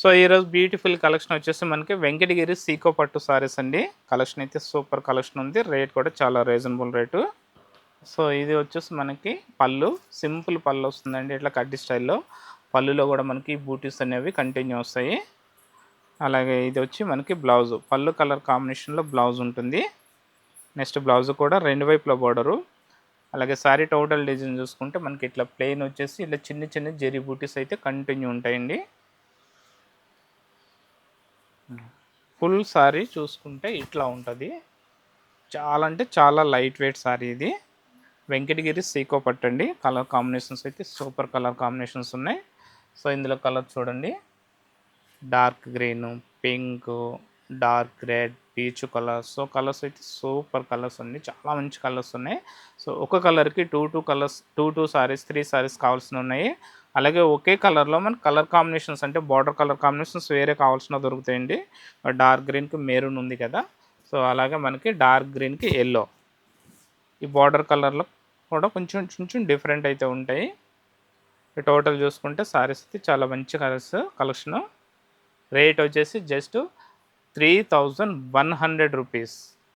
So ఈరోజు beautiful collection వచ్చేసి మనకి వెంకటగిరి సీకో పట్టు సారీస్ అండి. కలెక్షన్ అయితే సూపర్ కలెక్షన్ ఉంది. రేట్ కూడా చాలా రీజనబుల్ రేటు. సో ఇది వచ్చేసి మనకి పళ్ళు, సింపుల్ పళ్ళు వస్తుందండి. ఇట్లా కడ్డీ స్టైల్లో పళ్ళులో కూడా మనకి బూటీస్ అనేవి కంటిన్యూ వస్తాయి. అలాగే ఇది వచ్చి మనకి బ్లౌజు, పళ్ళు కలర్ కాంబినేషన్లో బ్లౌజ్ ఉంటుంది. నెక్స్ట్ బ్లౌజ్ కూడా రెండు వైపుల బోర్డరు. అలాగే శారీ టోటల్ డిజైన్ చూసుకుంటే మనకి ఇట్లా ప్లెయిన్ వచ్చేసి ఇట్లా చిన్న చిన్న జెరీ బూటీస్ అయితే కంటిన్యూ ఉంటాయండి. ఫుల్ శారీ చూసుకుంటే ఇట్లా ఉంటుంది. చాలా అంటే చాలా లైట్ వెయిట్ శారీ ఇది. వెంకటగిరి సీకో పట్టండి. కలర్ కాంబినేషన్స్ అయితే సూపర్ కలర్ కాంబినేషన్స్ ఉన్నాయి. సో ఇందులో కలర్ చూడండి, dark green, pink, dark red, peach colours. So colours అయితే సూపర్ కలర్స్ అండి. చాలా మంచి కలర్స్ ఉన్నాయి. సో ఒక కలర్కి two colours, two saris, 3 saris కావాల్సిన ఉన్నాయి. అలాగే ఒకే కలర్లో మనకి కలర్ కాంబినేషన్స్ అంటే బార్డర్ కలర్ కాంబినేషన్స్ వేరే కావాల్సిన దొరుకుతాయండి. డార్క్ గ్రీన్కి మెరూన్ ఉంది కదా, సో అలాగే మనకి డార్క్ గ్రీన్కి ఎల్లో, ఈ బార్డర్ కలర్లో కూడా కొంచెం కొంచెం డిఫరెంట్ అయితే ఉంటాయి. టోటల్ చూసుకుంటే సారీస్ అయితే చాలా మంచి కలర్స్ కలెక్షను. రేట్ వచ్చేసి జస్ట్ 3100 రూపీస్.